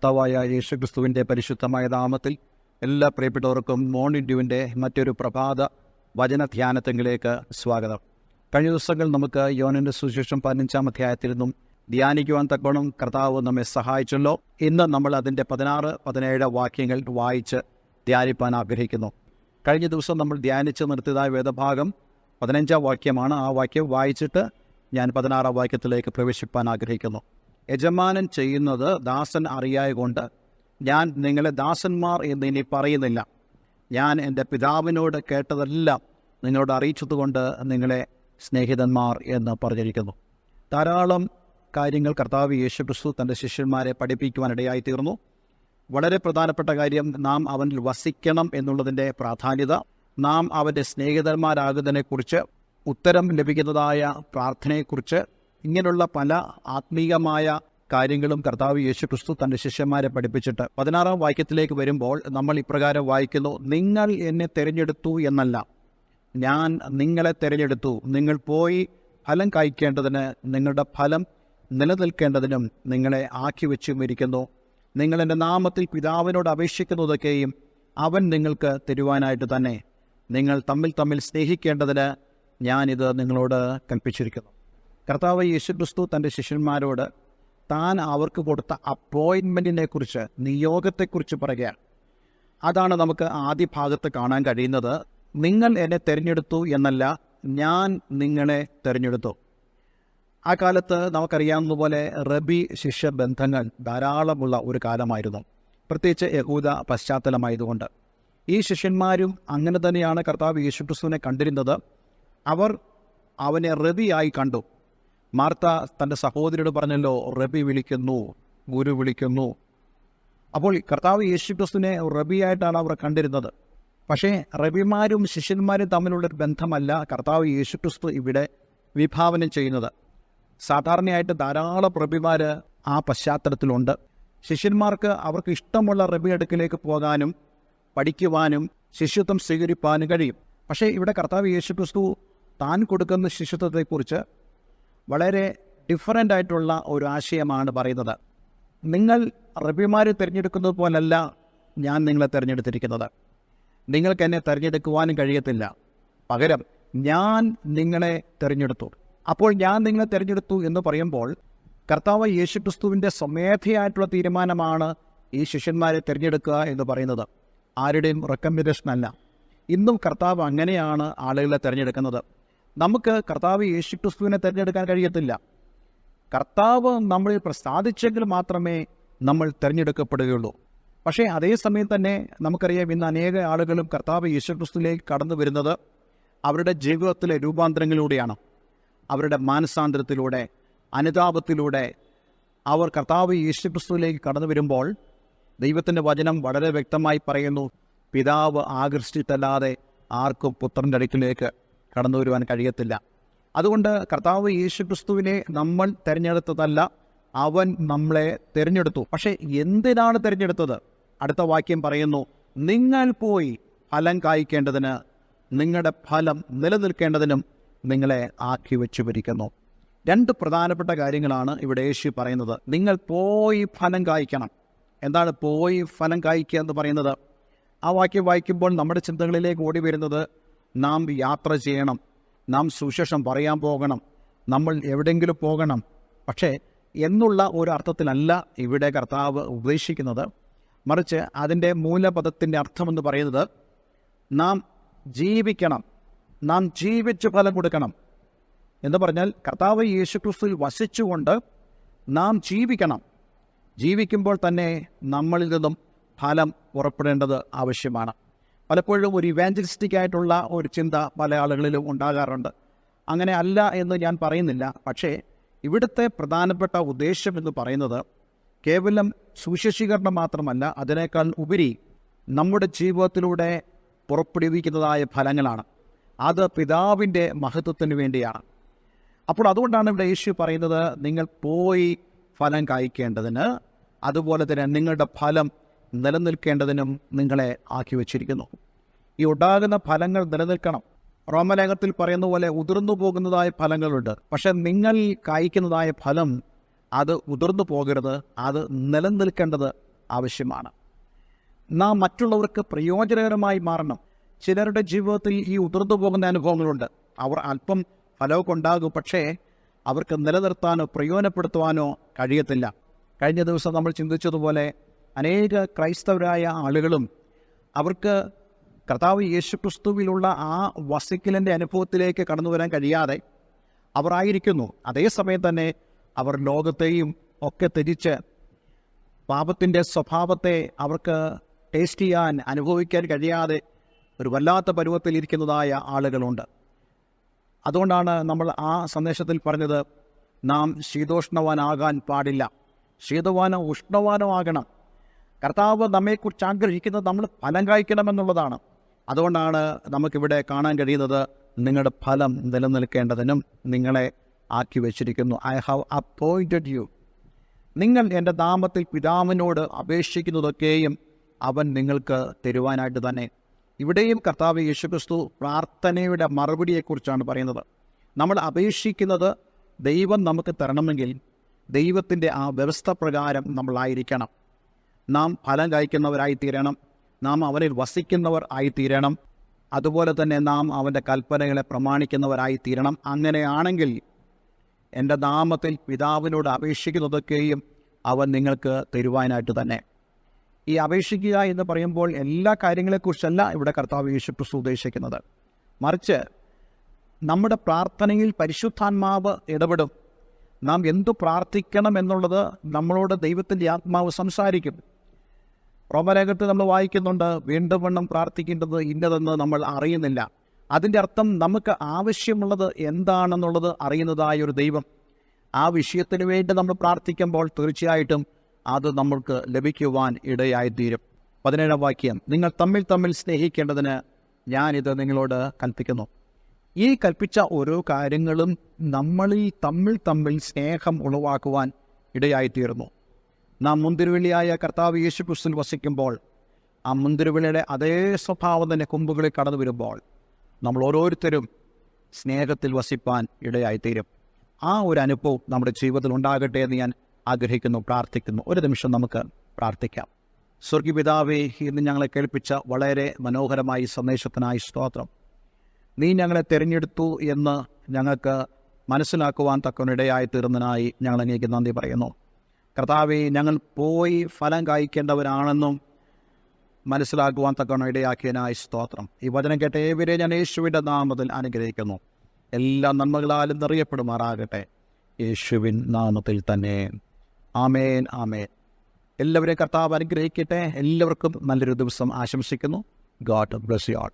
കർത്താവായ യേശുക്രിസ്തുവിൻ്റെ പരിശുദ്ധമായ നാമത്തിൽ എല്ലാ പ്രിയപ്പെട്ടവർക്കും മോർണിംഗ് ഡ്യൂവിൻ്റെ മറ്റൊരു പ്രഭാത വചനധ്യാനത്തെങ്കിലേക്ക് സ്വാഗതം. കഴിഞ്ഞ ദിവസങ്ങൾ നമുക്ക് യോഹന്നാന്റെ സുവിശേഷം 15-ാം അധ്യായത്തിൽ നിന്നും ധ്യാനിക്കുവാൻ തക്കോണം കർത്താവ് നമ്മെ സഹായിച്ചല്ലോ. ഇന്ന് നമ്മൾ അതിൻ്റെ 16-17 വാക്യങ്ങൾ വായിച്ച് ധ്യാനിപ്പാൻ ആഗ്രഹിക്കുന്നു. കഴിഞ്ഞ ദിവസം നമ്മൾ ധ്യാനിച്ച് നിർത്തിയതായ വേദഭാഗം 15-ാം വാക്യമാണ്. ആ വാക്യം വായിച്ചിട്ട് ഞാൻ 16-ാം വാക്യത്തിലേക്ക് പ്രവേശിപ്പാൻ ആഗ്രഹിക്കുന്നു. യജമാനൻ ചെയ്യുന്നത് ദാസൻ അറിയായകൊണ്ട് ഞാൻ നിങ്ങളെ ദാസന്മാർ എന്ന് ഇനി പറയുന്നില്ല. ഞാൻ എൻ്റെ പിതാവിനോട് കേട്ടതെല്ലാം നിങ്ങളോട് അറിയിച്ചതുകൊണ്ട് നിങ്ങളെ സ്നേഹിതന്മാർ എന്ന് പറഞ്ഞിരിക്കുന്നു. ധാരാളം കാര്യങ്ങൾ കർത്താവ് യേശുക്രിസ്തു തൻ്റെ ശിഷ്യന്മാരെ പഠിപ്പിക്കുവാനിടയായി തീർന്നു. വളരെ പ്രധാനപ്പെട്ട കാര്യം, നാം അവനിൽ വസിക്കണം എന്നുള്ളതിൻ്റെ പ്രാധാന്യത, നാം അവൻ്റെ സ്നേഹിതന്മാരാകുന്നതിനെക്കുറിച്ച്, ഉത്തരം ലഭിക്കുന്നതായ പ്രാർത്ഥനയെക്കുറിച്ച്, ഇങ്ങനെയുള്ള പല ആത്മീയമായ കാര്യങ്ങളും കർത്താവ് യേശുക്രിസ്തു തൻ്റെ ശിഷ്യന്മാരെ പഠിപ്പിച്ചിട്ട് 16-ാം വാക്യത്തിലേക്ക് വരുമ്പോൾ നമ്മൾ ഇപ്രകാരം വായിക്കുന്നു: നിങ്ങൾ എന്നെ തിരഞ്ഞെടുത്തു എന്നല്ല, ഞാൻ നിങ്ങളെ തിരഞ്ഞെടുത്തു. നിങ്ങൾ പോയി ഫലം കായ്ക്കേണ്ടതിന്, നിങ്ങളുടെ ഫലം നിലനിൽക്കേണ്ടതിനും നിങ്ങളെ ആക്കി വെച്ചുമിരിക്കുന്നു. നിങ്ങൾ എൻ്റെ നാമത്തിൽ പിതാവിനോട് അപേക്ഷിക്കുന്നതൊക്കെയും അവൻ നിങ്ങൾക്ക് തരുവാനായിട്ട് തന്നെ. നിങ്ങൾ തമ്മിൽ സ്നേഹിക്കേണ്ടതിന് ഞാനിത് നിങ്ങളോട് കൽപ്പിച്ചിരിക്കുന്നു. കർത്താവ് യേശുക്രിസ്തു തൻ്റെ ശിഷ്യന്മാരോട് താൻ അവർക്ക് കൊടുത്ത അപ്പോയിൻമെൻറ്റിനെ കുറിച്ച്, നിയോഗത്തെക്കുറിച്ച് പറയുകയാണ്. അതാണ് നമുക്ക് ആദ്യ ഭാഗത്ത് കാണാൻ കഴിയുന്നത്. നിങ്ങൾ എന്നെ തിരഞ്ഞെടുത്തു എന്നല്ല, ഞാൻ നിങ്ങളെ തിരഞ്ഞെടുത്തു. ആ കാലത്ത് നമുക്കറിയാവുന്നതുപോലെ റബി ശിഷ്യ ബന്ധങ്ങൾ ധാരാളമുള്ള ഒരു കാലമായിരുന്നു, പ്രത്യേകിച്ച് യഹൂദ പശ്ചാത്തലമായതുകൊണ്ട്. ഈ ശിഷ്യന്മാരും അങ്ങനെ തന്നെയാണ് കർത്താവ് യേശുക്രിസ്തുവിനെ കണ്ടിരുന്നത്. അവർ അവനെ റബിയായി കണ്ടു. മാർത്ത തൻ്റെ സഹോദരിയോട് പറഞ്ഞല്ലോ, റബി വിളിക്കുന്നു, ഗുരു വിളിക്കുന്നു. അപ്പോൾ കർത്താവ് യേശുക്രിസ്തുവിനെ റബിയായിട്ടാണ് അവർ കണ്ടിരുന്നത്. പക്ഷേ റബിമാരും ശിഷ്യന്മാരും തമ്മിലുള്ളൊരു ബന്ധമല്ല കർത്താവ് യേശുക്രിസ്തു ഇവിടെ വിഭാവനം ചെയ്യുന്നത്. സാധാരണയായിട്ട് ധാരാളം റബിമാർ ആ പശ്ചാത്തലത്തിലുണ്ട്. ശിഷ്യന്മാർക്ക് അവർക്ക് ഇഷ്ടമുള്ള റബി അടുക്കിലേക്ക് പോകാനും പഠിക്കുവാനും ശിഷ്യത്വം സ്വീകരിപ്പാനും കഴിയും. പക്ഷേ ഇവിടെ കർത്താവ് യേശുക്രിസ്തു താൻ കൊടുക്കുന്ന ശിഷ്യത്വത്തെക്കുറിച്ച് വളരെ ഡിഫറൻ്റ് ആയിട്ടുള്ള ഒരു ആശയമാണ് പറയുന്നത്. നിങ്ങൾ റബിമാരെ തിരഞ്ഞെടുക്കുന്നത് പോലല്ല ഞാൻ നിങ്ങളെ തിരഞ്ഞെടുത്തിരിക്കുന്നത്. നിങ്ങൾക്ക് എന്നെ തിരഞ്ഞെടുക്കുവാനും കഴിയത്തില്ല. പകരം ഞാൻ നിങ്ങളെ തിരഞ്ഞെടുത്തു. അപ്പോൾ ഞാൻ നിങ്ങളെ തിരഞ്ഞെടുത്തു എന്ന് പറയുമ്പോൾ കർത്താവ് യേശുക്രിസ്തുവിൻ്റെ സ്വമേധയായിട്ടുള്ള തീരുമാനമാണ് ഈ ശിഷ്യന്മാരെ തിരഞ്ഞെടുക്കുക എന്ന് പറയുന്നത്. ആരുടെയും റെക്കമെൻഡേഷൻ അല്ല. ഇന്നും കർത്താവ് അങ്ങനെയാണ് ആളുകളെ തിരഞ്ഞെടുക്കുന്നത്. നമുക്ക് കർത്താവ് യേശുക്രിസ്തുവിനെ തിരഞ്ഞെടുക്കാൻ കഴിയത്തില്ല. കർത്താവ് നമ്മളിൽ പ്രസാദിച്ചെങ്കിൽ മാത്രമേ നമ്മൾ തിരഞ്ഞെടുക്കപ്പെടുകയുള്ളൂ. പക്ഷേ അതേസമയം തന്നെ നമുക്കറിയാം, ഇന്ന് അനേക ആളുകളും കർത്താവ് യേശുക്രിസ്തുവിലേക്ക് കടന്നു വരുന്നത് അവരുടെ ജീവിതത്തിലെ രൂപാന്തരങ്ങളിലൂടെയാണ്. അവരുടെ മാനസാന്തരത്തിലൂടെ, അനുതാപത്തിലൂടെ അവർ കർത്താവ് യേശുക്രിസ്തുവിലേക്ക് കടന്നു വരുമ്പോൾ ദൈവത്തിൻ്റെ വചനം വളരെ വ്യക്തമായി പറയുന്നു, പിതാവ് ആകർഷിച്ചിട്ടല്ലാതെ ആർക്കും പുത്രൻ്റെ അടുക്കിലേക്ക് കടന്നു വരുവാൻ കഴിയത്തില്ല. അതുകൊണ്ട് കർത്താവ് യേശുക്രിസ്തുവിനെ നമ്മൾ തിരഞ്ഞെടുത്തതല്ല, അവൻ നമ്മളെ തിരഞ്ഞെടുത്തു. പക്ഷേ എന്തിനാണ് തിരഞ്ഞെടുത്തത്? അടുത്ത വാക്യം പറയുന്നു, നിങ്ങൾ പോയി ഫലം കായ്ക്കേണ്ടതിന്, നിങ്ങളുടെ ഫലം നിലനിൽക്കേണ്ടതിനും നിങ്ങളെ ആക്കി വെച്ചുമിരിക്കുന്നു. രണ്ട് പ്രധാനപ്പെട്ട കാര്യങ്ങളാണ് ഇവിടെ യേശു പറയുന്നത്. നിങ്ങൾ പോയി ഫലം കായ്ക്കണം. എന്താണ് പോയി ഫലം കായ്ക്കുക എന്ന് പറയുന്നത്? ആ വാക്യം വായിക്കുമ്പോൾ നമ്മുടെ ചിന്തകളിലേക്ക് ഓടി വരുന്നത്, നാം യാത്ര ചെയ്യണം, നാം സുവിശേഷം പറയാൻ പോകണം, നമ്മൾ എവിടെയെങ്കിലും പോകണം. പക്ഷേ എന്നുള്ള ഒരു അർത്ഥത്തിലല്ല ഇവിടെ കർത്താവ് ഉപദേശിക്കുന്നത്. മറിച്ച് അതിൻ്റെ മൂലപദത്തിൻ്റെ അർത്ഥമെന്ന് പറയുന്നത്, നാം ജീവിക്കണം, നാം ജീവിച്ച് ഫലം കൊടുക്കണം എന്ന് പറഞ്ഞാൽ കർത്താവ് യേശുക്രിസ്തുവിൽ വസിച്ചുകൊണ്ട് നാം ജീവിക്കണം. ജീവിക്കുമ്പോൾ തന്നെ നമ്മളിൽ നിന്നും ഫലം പുറപ്പെടേണ്ടത് ആവശ്യമാണ്. പലപ്പോഴും ഒരു ഇവാഞ്ചലിസ്റ്റിക് ആയിട്ടുള്ള ഒരു ചിന്ത പല ആളുകളിലും ഉണ്ടാകാറുണ്ട്. അങ്ങനെ അല്ല എന്ന് ഞാൻ പറയുന്നില്ല. പക്ഷേ ഇവിടുത്തെ പ്രധാനപ്പെട്ട ഉദ്ദേശം എന്ന് പറയുന്നത് കേവലം സുവിശേഷീകരണം മാത്രമല്ല, അതിനേക്കാൾ ഉപരി നമ്മുടെ ജീവിതത്തിലൂടെ പുറപ്പെടുവിക്കുന്നതായ ഫലങ്ങളാണ്. അത് പിതാവിൻ്റെ മഹത്വത്തിന് വേണ്ടിയാണ്. അപ്പോൾ അതുകൊണ്ടാണ് ഇവിടെ യേശു പറയുന്നത്, നിങ്ങൾ പോയി ഫലം കായ്ക്കേണ്ടതിന്, അതുപോലെ തന്നെ നിങ്ങളുടെ ഫലം നിലനിൽക്കേണ്ടതിനും നിങ്ങളെ ആക്കി വച്ചിരിക്കുന്നു. ഈ ഉണ്ടാകുന്ന ഫലങ്ങൾ നിലനിൽക്കണം. റോമലേഖനത്തിൽ പറയുന്ന പോലെ ഉതിർന്നു പോകുന്നതായ ഫലങ്ങളുണ്ട്. പക്ഷെ നിങ്ങൾ കായ്ക്കുന്നതായ ഫലം അത് ഉതിർന്നു പോകരുത്, അത് നിലനിൽക്കേണ്ടത് ആവശ്യമാണ്. നാം മറ്റുള്ളവർക്ക് പ്രയോജനകരമായി മാറണം. ചിലരുടെ ജീവിതത്തിൽ ഈ ഉതിർന്നു പോകുന്ന അനുഭവങ്ങളുണ്ട്. അവർ അല്പം ഫലമൊക്കെ ഉണ്ടാകും, പക്ഷേ അവർക്ക് നിലനിർത്താനോ പ്രയോജനപ്പെടുത്തുവാനോ കഴിയത്തില്ല. കഴിഞ്ഞ ദിവസം നമ്മൾ ചിന്തിച്ചതുപോലെ അനേക ക്രൈസ്തവരായ ആളുകളും അവർക്ക് കർത്താവ് യേശുക്രിസ്തുവിലുള്ള ആ വസിക്കലിൻ്റെ അനുഭവത്തിലേക്ക് കടന്നു വരാൻ കഴിയാതെ അവർ ആയിരിക്കുന്നു. അതേസമയം തന്നെ അവർ ലോകത്തെയും ഒക്കെ ത്യജിച്ച് പാപത്തിൻ്റെ സ്വഭാവത്തെ അവർക്ക് ടേസ്റ്റ് ചെയ്യാൻ, അനുഭവിക്കാൻ കഴിയാതെ ഒരു വല്ലാത്ത പരുവത്തിൽ ഇരിക്കുന്നതായ ആളുകളുണ്ട്. അതുകൊണ്ടാണ് നമ്മൾ ആ സന്ദേശത്തിൽ പറഞ്ഞത്, നാം ശീതോഷ്ണവാനാകാൻ പാടില്ല, ശീതവാനോ ഉഷ്ണവാനോ ആകണം. കർത്താവ് നമ്മെക്കുറിച്ച് ആഗ്രഹിക്കുന്നത് നമ്മൾ ഫലം കായ്ക്കണമെന്നുള്ളതാണ്. അതുകൊണ്ടാണ് നമുക്കിവിടെ കാണാൻ കഴിയുന്നത്, നിങ്ങളുടെ ഫലം നിലനിൽക്കേണ്ടതിനും നിങ്ങളെ ആക്കി വച്ചിരിക്കുന്നു. I have appointed you. നിങ്ങൾ എൻ്റെ നാമത്തിൽ പിതാവിനോട് അപേക്ഷിക്കുന്നതൊക്കെയും അവൻ നിങ്ങൾക്ക് തരുവാനായിട്ട് തന്നെ. ഇവിടെയും കർത്താവ് യേശുക്രിസ്തു പ്രാർത്ഥനയുടെ മറുപടിയെക്കുറിച്ചാണ് പറയുന്നത്. നമ്മൾ അപേക്ഷിക്കുന്നത് ദൈവം നമുക്ക് തരണമെങ്കിൽ ദൈവത്തിൻ്റെ ആ വ്യവസ്ഥ പ്രകാരം നമ്മളായിരിക്കണം. നാം ഫലം കായ്ക്കുന്നവരായി തീരണം, നാം അവനിൽ വസിക്കുന്നവർ ആയിത്തീരണം, അതുപോലെ തന്നെ നാം അവൻ്റെ കൽപ്പനകളെ പ്രമാണിക്കുന്നവരായി തീരണം. അങ്ങനെയാണെങ്കിൽ എൻ്റെ നാമത്തിൽ പിതാവിനോട് അപേക്ഷിക്കുന്നതൊക്കെയും അവൻ നിങ്ങൾക്ക് തരുവാനായിട്ട് തന്നെ. ഈ അപേക്ഷിക്കുക എന്ന് പറയുമ്പോൾ എല്ലാ കാര്യങ്ങളെക്കുറിച്ചല്ല ഇവിടെ കർത്താവ് യേശുക്രിസ്തു ഉദ്ദേശിക്കുന്നത്. മറിച്ച് നമ്മുടെ പ്രാർത്ഥനയിൽ പരിശുദ്ധാത്മാവ് ഇടപെടും. നാം എന്തു പ്രാർത്ഥിക്കണം എന്നുള്ളത് നമ്മളോട് ദൈവത്തിൻ്റെ ആത്മാവ് സംസാരിക്കും. റോമലേഖനത്തിൽ നമ്മൾ വായിക്കുന്നുണ്ട്, വീണ്ടും വണ്ണം പ്രാർത്ഥിക്കേണ്ടത് ഇന്നതെന്ന് നമ്മൾ അറിയുന്നില്ല. അതിൻ്റെ അർത്ഥം നമുക്ക് ആവശ്യമുള്ളത് എന്താണെന്നുള്ളത് അറിയുന്നതായ ഒരു ദൈവം. ആ വിഷയത്തിന് വേണ്ടി നമ്മൾ പ്രാർത്ഥിക്കുമ്പോൾ തീർച്ചയായിട്ടും അത് നമ്മൾക്ക് ലഭിക്കുവാൻ ഇടയായിത്തീരും. 17-ാം വാക്യം, നിങ്ങൾ തമ്മിൽ തമ്മിൽ സ്നേഹിക്കേണ്ടതിന് ഞാനിത് നിങ്ങളോട് കൽപ്പിക്കുന്നു. ഈ കൽപ്പിച്ച ഓരോ കാര്യങ്ങളും നമ്മളിൽ തമ്മിൽ സ്നേഹം ഉളവാക്കുവാൻ ഇടയായിത്തീരുന്നു. നാം മുന്തിരിവള്ളിയായ കർത്താവ് യേശുക്രിസ്തുവിൽ വസിക്കുമ്പോൾ ആ മുന്തിരിവള്ളിയുടെ അതേ സ്വഭാവം തന്നെ കൊമ്പുകളിൽ കടന്നു വരുമ്പോൾ നമ്മൾ ഓരോരുത്തരും സ്നേഹത്തിൽ വസിപ്പാൻ ഇടയായിത്തീരും. ആ ഒരു അനുഭവം നമ്മുടെ ജീവിതത്തിൽ ഉണ്ടാകട്ടെ എന്ന് ഞാൻ ആഗ്രഹിക്കുന്നു, പ്രാർത്ഥിക്കുന്നു. ഒരു നിമിഷം നമുക്ക് പ്രാർത്ഥിക്കാം. സ്വർഗീയ പിതാവേ, ഇന്ന് ഞങ്ങളെ കേൾപ്പിച്ച വളരെ മനോഹരമായ സന്ദേശത്തിനായി സ്തോത്രം. നീ ഞങ്ങളെ തിരഞ്ഞെടുത്തു എന്ന് ഞങ്ങൾക്ക് മനസ്സിലാക്കുവാൻ തക്കനിടയായി തീർന്നതിനായി ഞങ്ങൾ അങ്ങേക്ക് നന്ദി പറയുന്നു. കർത്താവേ, ഞങ്ങൾ പോയി ഫലം കായ്ക്കേണ്ടവരാണെന്നും മനസ്സിലാക്കുവാൻ തക്കവണ്ണം ഇടയാക്കിയതിനായി സ്തോത്രം. ഈ വചനം കേട്ട ഏവരെ ഞാൻ യേശുവിൻ്റെ നാമത്തിൽ അനുഗ്രഹിക്കുന്നു. എല്ലാ നന്മകളാലും നിറയപ്പെടുമാറാകട്ടെ, യേശുവിൻ നാമത്തിൽ തന്നെ. ആമേൻ, ആമേൻ. എല്ലാവരെയും കർത്താവ് അനുഗ്രഹിക്കട്ടെ. എല്ലാവർക്കും നല്ലൊരു ദിവസം ആശംസിക്കുന്നു. God bless you all.